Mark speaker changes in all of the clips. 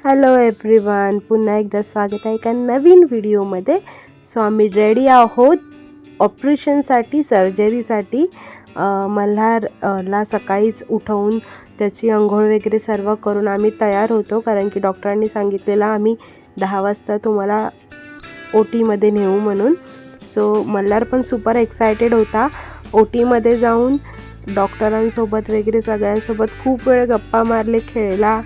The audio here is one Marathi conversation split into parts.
Speaker 1: हॅलो एव्हरीवन, पुन्हा एकदा स्वागत आहे एका नवीन व्हिडिओमध्ये. सो आम्ही रेडी आहोत ऑपरेशनसाठी, सर्जरीसाठी. मल्हारला सकाळीच उठवून त्याची अंघोळ वगैरे सर्व करून आम्ही तयार होतो, कारण की डॉक्टरांनी सांगितलेलं आम्ही 10 वाजता तुम्हाला OTमध्ये नेऊ म्हणून. सो मल्हार पण सुपर एक्सायटेड होता. OTमध्ये जाऊन डॉक्टरांसोबत वगैरे सगळ्यांसोबत खूप वेळ गप्पा मारले, खेळला.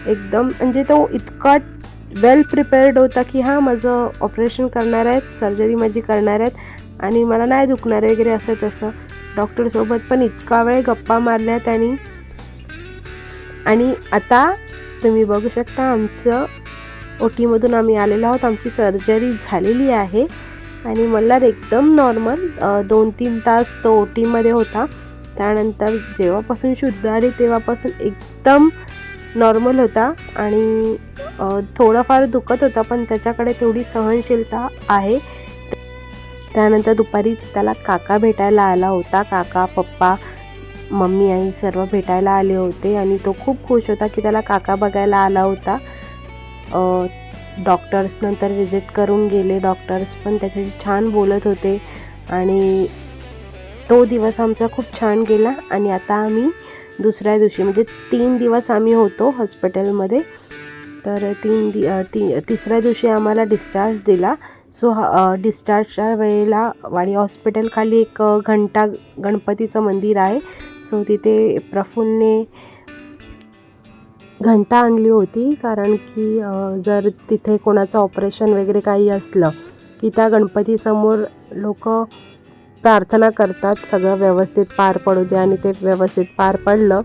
Speaker 1: एकदम म्हणजे तो इतका वेल प्रिपेअर्ड होता की हां, माझं ऑपरेशन करणार आहेत, सर्जरी माझी करणार आहेत आणि मला नाही दुखणार वगैरे असं तसं. डॉक्टरसोबत पण इतका वेळ गप्पा मारल्या त्यांनी. आणि आता तुम्ही बघू शकता, आमचं OTमधून आम्ही आलेलो आहोत. आमची सर्जरी झालेली आहे आणि मल्हार एकदम नॉर्मल 2-3 तास तो OTमध्ये होता. त्यानंतर जेव्हापासून शुद्ध आली तेव्हापासून एकदम नॉर्मल होता आणि थोडंफार दुखत होता, पण त्याच्याकडे तेवढी सहनशीलता आहे. त्यानंतर दुपारी त्याला काका भेटायला आला होता. काका, पप्पा, मम्मी, आई सर्व भेटायला आले होते आणि तो खूप खुश होता की त्याला काका बघायला आला होता. डॉक्टर्स नंतर विजिट करून गेले. डॉक्टर्स पण त्याच्याशी छान बोलत होते आणि तो दिवस आमचा खूप छान गेला. आणि आता आम्ही दुसऱ्या दिवशी म्हणजे 3 दिवस आम्ही होतो हॉस्पिटलमध्ये. तर तिसऱ्या दिवशी आम्हाला डिस्चार्ज दिला. सो डिस्चार्जच्या वेळेला वाडी हॉस्पिटलखाली एक घंटा गणपतीचं मंदिर आहे. सो तिथे प्रफुल्लने घंटा आणली होती, कारण की जर तिथे कोणाचं ऑपरेशन वगैरे काही असलं की त्या गणपतीसमोर लोक प्रार्थना करतात, सगळं व्यवस्थित पार पडू दे. आणि ते व्यवस्थित पार पडलं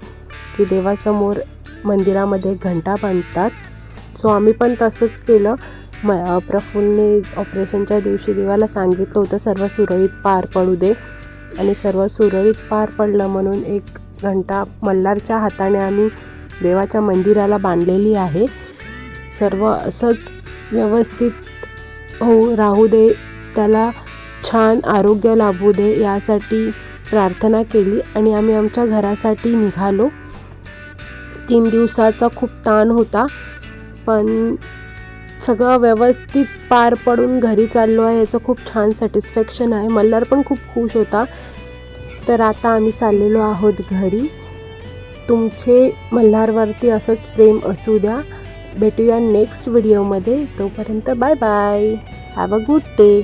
Speaker 1: की देवासमोर मंदिरामध्ये घंटा बांधतात. सो आम्ही पण तसंच केलं. प्रफुल्लने ऑपरेशनच्या दिवशी देवाला सांगितलं होतं सर्व सुरळीत पार पडू दे, आणि सर्व सुरळीत पार पडलं. म्हणून एक घंटा मल्हारच्या हाताने आम्ही देवाच्या मंदिराला बांधलेली आहे. सर्व असंच व्यवस्थित राहू दे, त्याला छान आरोग्य लाभू दे यासाठी प्रार्थना केली आणि आम्ही आमच्या घरासाठी निघालो. 3 दिवसाचा खूप ताण होता, पण सगळं व्यवस्थित पार पडून घरी चाललो आहे याचं खूप छान सॅटिस्फॅक्शन आहे. मल्हार पण खूप खुश होता. तर आता आम्ही चाललेलो आहोत घरी. तुमचे मल्हारवरती असंच प्रेम असू द्या. भेटूया नेक्स्ट व्हिडिओमध्ये. तोपर्यंत bye bye. Have a good day.